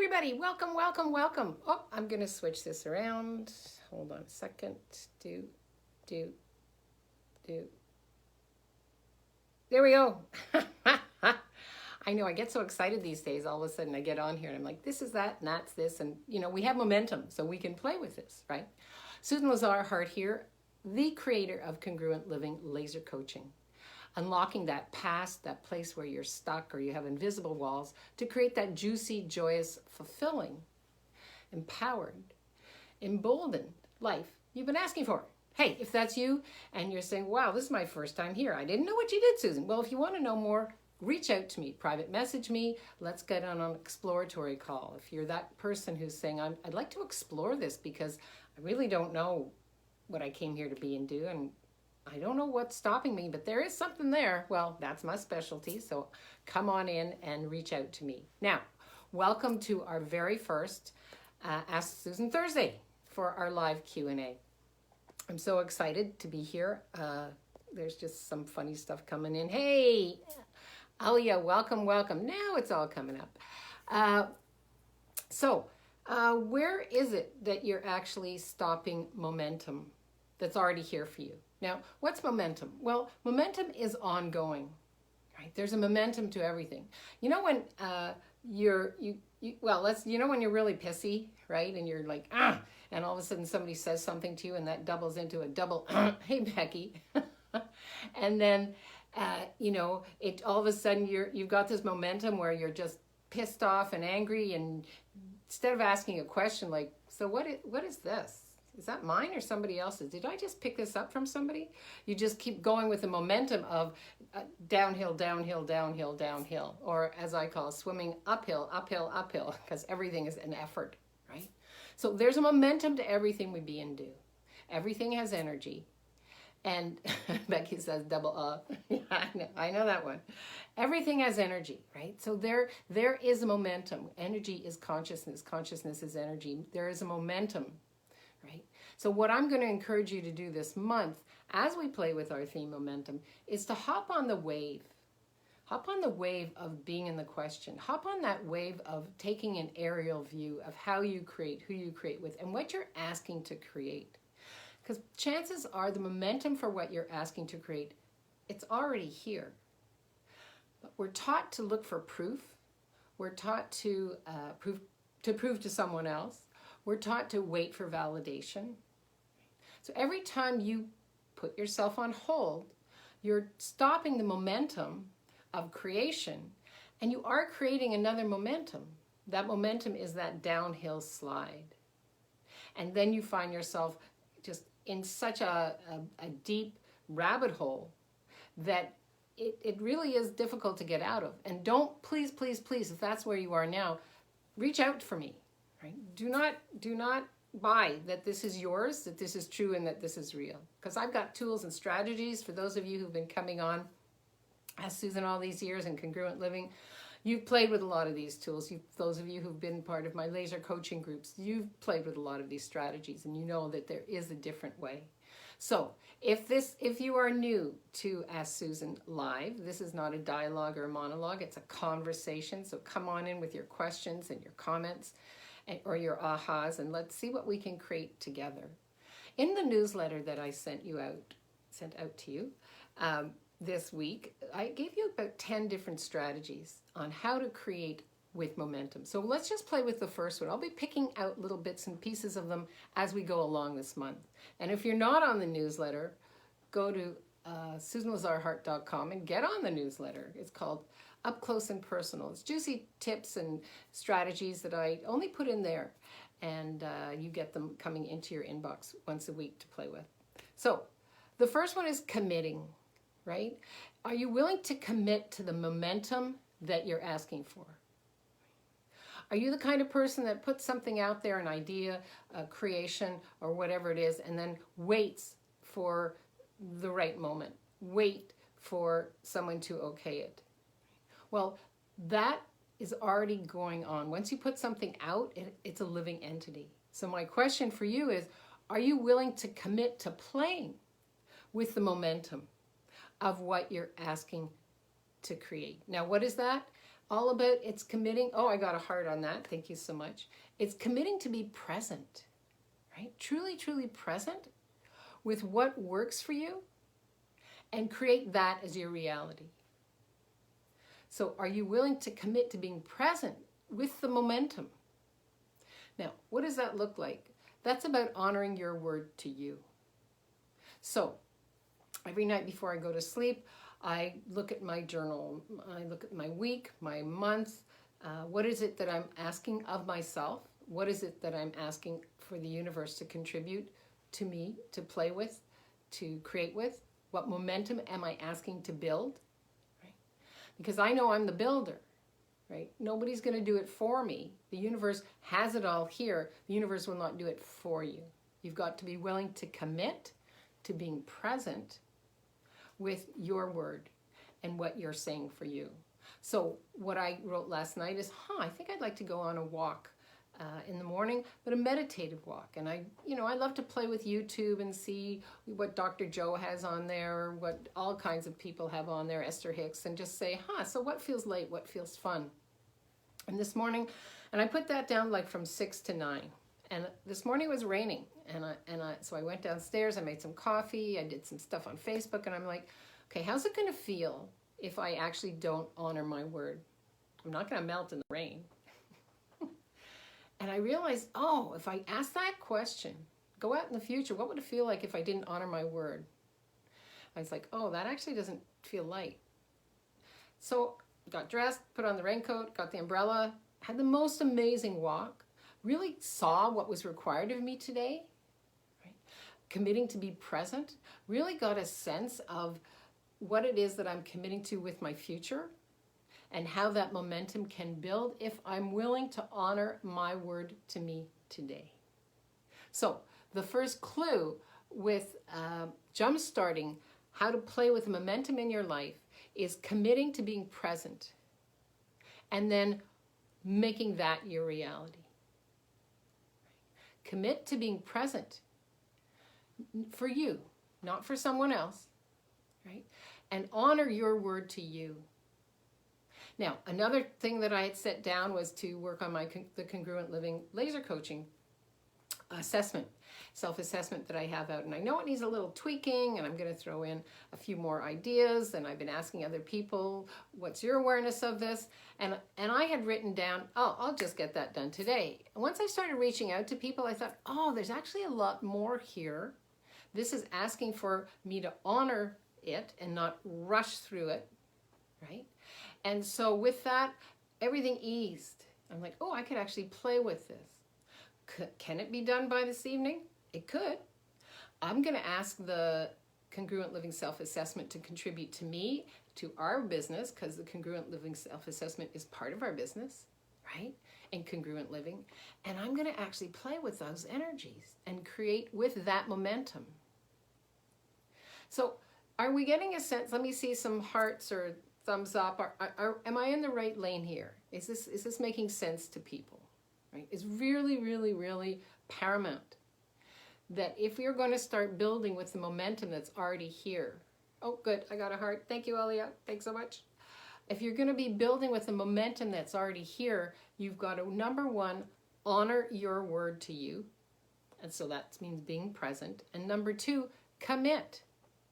everybody. Welcome, welcome, welcome. Oh, I'm going to switch this around. Hold on a second. Do. There we go. I know I get so excited these days. All of a sudden I get on here and I'm like, this is that and that's this. And, we have momentum, so we can play with this, right? Susan Lazar-Hart here, the creator of Congruent Living Laser Coaching. Unlocking that past, that place where you're stuck or you have invisible walls to create that juicy, joyous, fulfilling, empowered, emboldened life you've been asking for. Hey, if that's you and you're saying, wow, this is my first time here. I didn't know what you did, Susan. Well, if you want to know more, reach out to me, private message me. Let's get on an exploratory call. If you're that person who's saying, I'd like to explore this because I really don't know what I came here to be and do, and I don't know what's stopping me, but there is something there. Well, that's my specialty, so come on in and reach out to me. Now, welcome to our very first Ask Susan Thursday for our live Q&A. I'm so excited to be here. There's just some funny stuff coming in. Hey, Alia, welcome, welcome. Now it's all coming up. Where is it that you're actually stopping momentum that's already here for you? Now, what's momentum? Well, momentum is ongoing, right? There's a momentum to everything. You know when when you're really pissy, right? And you're like, and all of a sudden somebody says something to you and that doubles into a double, hey, Becky. And then, it all of a sudden you've got this momentum where you're just pissed off and angry, and instead of asking a question like, so what is this? Is that mine or somebody else's? Did I just pick this up from somebody? You just keep going with the momentum of downhill, downhill, downhill, downhill. Or as I call it, swimming uphill, uphill, uphill, because everything is an effort, right? So there's a momentum to everything we be and do. Everything has energy. And Becky says double Yeah, I know that one. Everything has energy, right? So there is a momentum. Energy is consciousness. Consciousness is energy. There is a momentum. Right? So what I'm going to encourage you to do this month as we play with our theme momentum is to hop on the wave. Hop on the wave of being in the question. Hop on that wave of taking an aerial view of how you create, who you create with, and what you're asking to create. Because chances are the momentum for what you're asking to create, it's already here. But we're taught to look for proof. We're taught to prove to someone else. We're taught to wait for validation. So every time you put yourself on hold, you're stopping the momentum of creation, and you are creating another momentum. That momentum is that downhill slide. And then you find yourself just in such a deep rabbit hole that it really is difficult to get out of. And don't, please, if that's where you are now, reach out for me. Right? Do not buy that this is yours, that this is true, and that this is real. Because I've got tools and strategies for those of you who've been coming on as Susan all these years in Congruent Living. You've played with a lot of these tools. Those of you who've been part of my laser coaching groups, you've played with a lot of these strategies, and you know that there is a different way. So if you are new to Ask Susan Live, this is not a dialogue or a monologue, it's a conversation. So come on in with your questions and your comments or your ahas, and let's see what we can create together. In the newsletter that I sent out to you this week, I gave you about 10 different strategies on how to create with momentum. So let's just play with the first one. I'll be picking out little bits and pieces of them as we go along this month. And if you're not on the newsletter, go to SusanLazarHart.com and get on the newsletter. It's called Up Close and Personal. It's juicy tips and strategies that I only put in there, and you get them coming into your inbox once a week to play with. So the first one is committing, right? Are you willing to commit to the momentum that you're asking for? Are you the kind of person that puts something out there, an idea, a creation, or whatever it is, and then waits for the right moment, wait for someone to okay it? Well, that is already going on. Once you put something out, it's a living entity. So my question for you is, are you willing to commit to playing with the momentum of what you're asking to create? Now, what is that? all about, it's committing. Oh, I got a heart on that. Thank you so much. It's committing to be present, right? Truly, truly present with what works for you and create that as your reality. So are you willing to commit to being present with the momentum? Now, what does that look like? That's about honoring your word to you. So every night before I go to sleep, I look at my journal. I look at my week, my month. What is it that I'm asking of myself? What is it that I'm asking for the universe to contribute to me, to play with, to create with? What momentum am I asking to build? Right? Because I know I'm the builder. Right? Nobody's going to do it for me. The universe has it all here. The universe will not do it for you. You've got to be willing to commit to being present with your word and what you're saying for you. So what I wrote last night is, I think I'd like to go on a walk in the morning, but a meditative walk. And I love to play with YouTube and see what Dr. Joe has on there, what all kinds of people have on there, Esther Hicks, and just say, so what feels light, what feels fun? And this morning, and I put that down like from 6 to 9. And this morning it was raining. So I went downstairs, I made some coffee, I did some stuff on Facebook, and I'm like, okay, how's it going to feel if I actually don't honor my word? I'm not going to melt in the rain. And I realized, if I ask that question, go out in the future, what would it feel like if I didn't honor my word? I was like, that actually doesn't feel light. So got dressed, put on the raincoat, got the umbrella, had the most amazing walk, really saw what was required of me today, right? Committing to be present, really got a sense of what it is that I'm committing to with my future and how that momentum can build if I'm willing to honor my word to me today. So the first clue with jump-starting how to play with momentum in your life is committing to being present and then making that your reality. Commit to being present for you, not for someone else, right? And honor your word to you. Now, another thing that I had set down was to work on the Congruent Living laser coaching assessment, self-assessment that I have out. And I know it needs a little tweaking, and I'm going to throw in a few more ideas. And I've been asking other people, what's your awareness of this? And I had written down, I'll just get that done today. And once I started reaching out to people, I thought, there's actually a lot more here. This is asking for me to honor it and not rush through it, right? And so with that, everything eased. I'm like, I could actually play with this. Can it be done by this evening? It could. I'm going to ask the Congruent Living Self-Assessment to contribute to me, to our business, because the Congruent Living Self-Assessment is part of our business, right? In Congruent Living. And I'm going to actually play with those energies and create with that momentum. So are we getting a sense? Let me see some hearts or thumbs up. Am I in the right lane here? Is this making sense to people? Right? It's really, really, really paramount that if you're going to start building with the momentum that's already here. Oh, good. I got a heart. Thank you, Elia. Thanks so much. If you're going to be building with the momentum that's already here, you've got to, number one, honor your word to you. And so that means being present. And number two, commit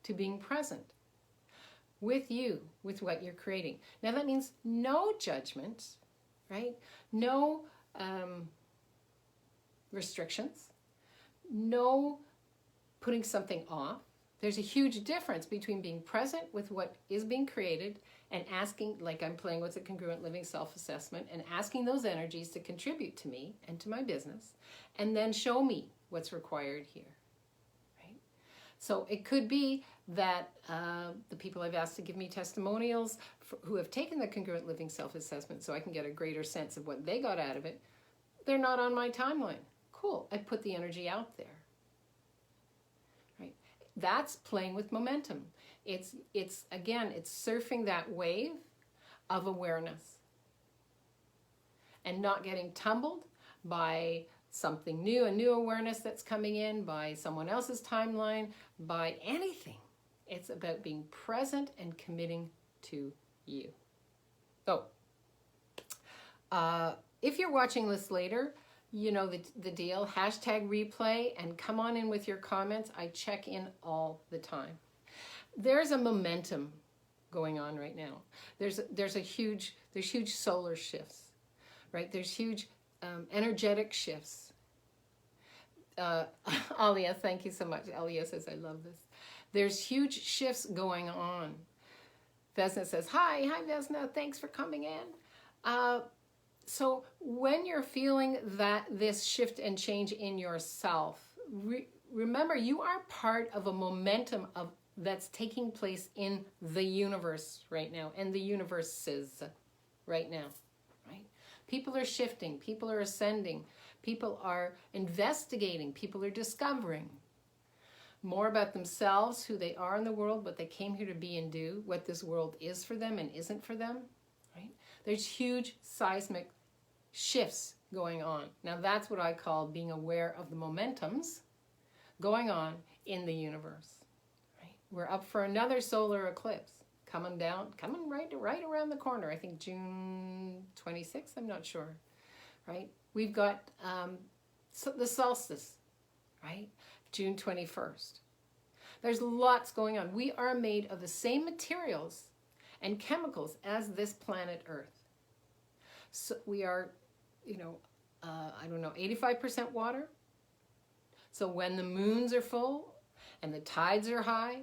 to being present with you, with what you're creating. Now that means no judgments, right? No restrictions, no putting something off. There's a huge difference between being present with what is being created and asking, like I'm playing with the Congruent Living Self-Assessment, and asking those energies to contribute to me and to my business, and then show me what's required here. So it could be that the people I've asked to give me testimonials who have taken the Congruent Living Self-Assessment so I can get a greater sense of what they got out of it, they're not on my timeline. Cool, I put the energy out there. Right? That's playing with momentum. It's surfing that wave of awareness and not getting tumbled by something new, a new awareness that's coming in, by someone else's timeline, by anything. It's about being present and committing to you. So, If you're watching this later, you know the deal. Hashtag replay and come on in with your comments. I check in all the time. There's a momentum going on right now. There's huge solar shifts, right? There's huge energetic shifts. Alia, thank you so much. Alia says, I love this. There's huge shifts going on. Vesna says, hi Vesna, thanks for coming in. So when you're feeling that this shift and change in yourself, remember you are part of a momentum that's taking place in the universe right now, and the universes right now, right? People are shifting, people are ascending, people are investigating, people are discovering more about themselves, who they are in the world, what they came here to be and do, what this world is for them and isn't for them, right? There's huge seismic shifts going on. Now that's what I call being aware of the momentums going on in the universe. Right? We're up for another solar eclipse coming right around the corner. I think June 26th, I'm not sure. Right? We've got the solstice, right? June 21st. There's lots going on. We are made of the same materials and chemicals as this planet Earth. So we are, 85% water. So when the moons are full and the tides are high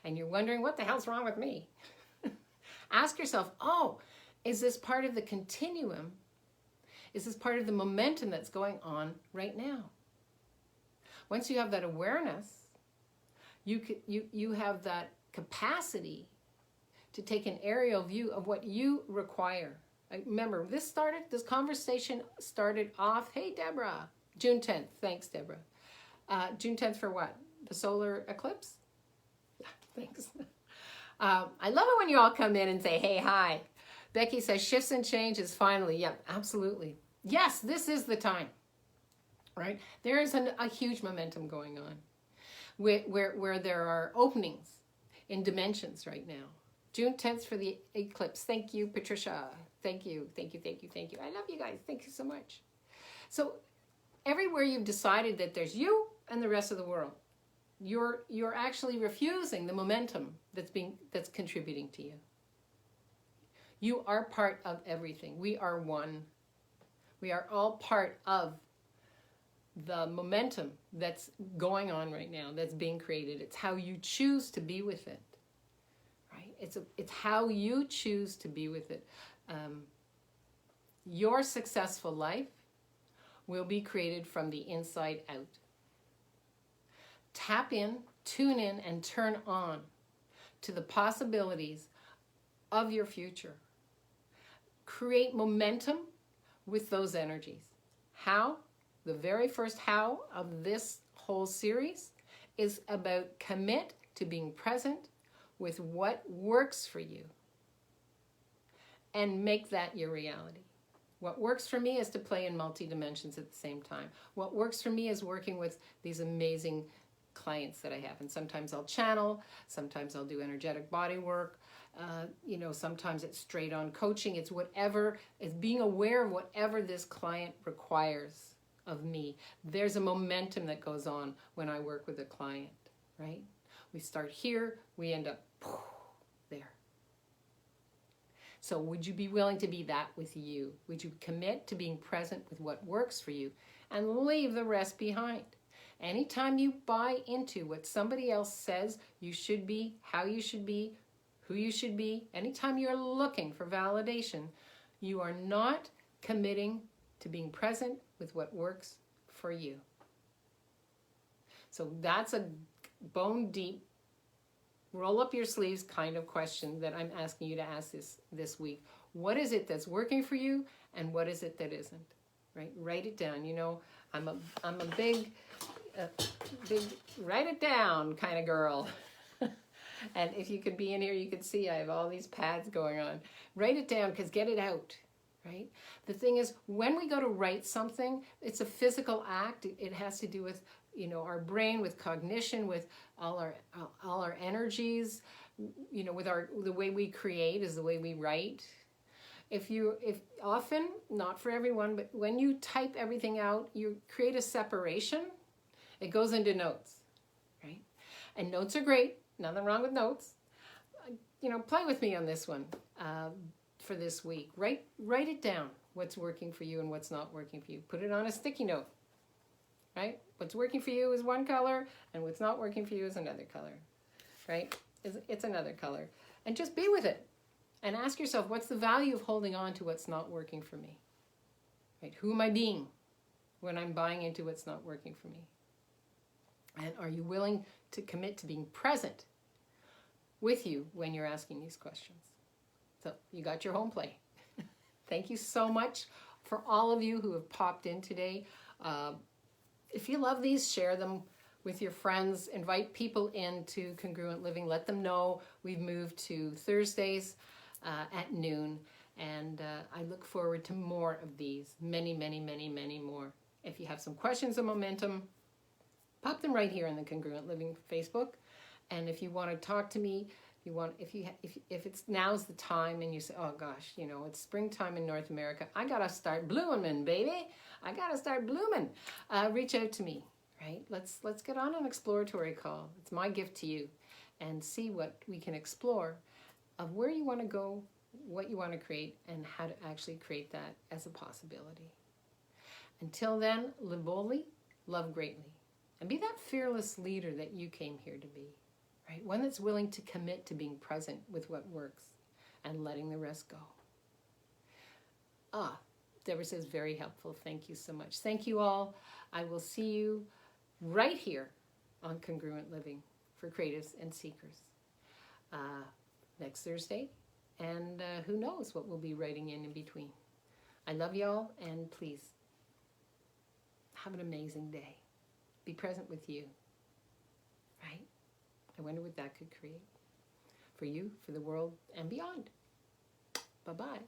and you're wondering what the hell's wrong with me, ask yourself, is this part of the continuum? Is this part of the momentum that's going on right now? Once you have that awareness, you have that capacity to take an aerial view of what you require. Remember, this conversation started off, hey, Deborah, June 10th. Thanks, Deborah. June 10th for what? The solar eclipse? Yeah, thanks. I love it when you all come in and say, hey, hi. Becky says, shifts and changes finally. Yeah, absolutely. Yes, this is the time, right? There is a huge momentum going on where there are openings in dimensions right now. June 10th for the eclipse. Thank you, Patricia. Thank you. I love you guys. Thank you so much. So everywhere you've decided that there's you and the rest of the world, you're actually refusing the momentum that's contributing to you. You are part of everything. We are one. We are all part of the momentum that's going on right now, that's being created. It's how you choose to be with it. It's how you choose to be with it. Your successful life will be created from the inside out. Tap in, tune in, and turn on to the possibilities of your future. Create momentum with those energies. How? The very first how of this whole series is about commit to being present with what works for you and make that your reality. What works for me is to play in multi-dimensions at the same time. What works for me is working with these amazing clients that I have. And sometimes I'll channel, sometimes I'll do energetic body work, sometimes it's straight on coaching. It's whatever, it's being aware of whatever this client requires of me. There's a momentum that goes on when I work with a client, right? We start here, we end up there. So would you be willing to be that with you? Would you commit to being present with what works for you and leave the rest behind? Anytime you buy into what somebody else says you should be, how you should be, who you should be, anytime you're looking for validation, you are not committing to being present with what works for you. So that's a bone deep, roll up your sleeves kind of question that I'm asking you to ask this week. What is it that's working for you and what is it that isn't? Right? Write it down. I'm a big write it down kind of girl. And if you could be in here, you could see I have all these pads going on. Write it down, because get it out, right? The thing is, when we go to write something, it's a physical act. It has to do with, our brain, with cognition, with all our energies, with the way we create is the way we write. if often, not for everyone, but when you type everything out, you create a separation. It goes into notes, right? And notes are great. Nothing wrong with notes. Play with me on this one for this week. Write it down. What's working for you and what's not working for you. Put it on a sticky note, right? What's working for you is one color, and what's not working for you is another color, right? It's another color. And just be with it. And ask yourself, what's the value of holding on to what's not working for me? Right? Who am I being when I'm buying into what's not working for me? And are you willing to commit to being present with you when you're asking these questions? So you got your home play. Thank you so much for all of you who have popped in today. If you love these, share them with your friends. Invite people into Congruent Living. Let them know we've moved to Thursdays at noon. And I look forward to more of these. Many, many, many, many more. If you have some questions on momentum, pop them right here in the Congruent Living Facebook. And if you want to talk to me, if it's now's the time and you say, oh gosh, it's springtime in North America, I gotta start blooming, baby. I gotta start blooming. Reach out to me, right? Let's get on an exploratory call. It's my gift to you, and see what we can explore of where you want to go, what you want to create, and how to actually create that as a possibility. Until then, live boldly, love greatly, and be that fearless leader that you came here to be. Right? One that's willing to commit to being present with what works and letting the rest go. Deborah says, very helpful. Thank you so much. Thank you all. I will see you right here on Congruent Living for Creatives and Seekers next Thursday. And who knows what we'll be writing in between. I love y'all, and please have an amazing day. Be present with you. Right? I wonder what that could create for you, for the world, and beyond. Bye-bye.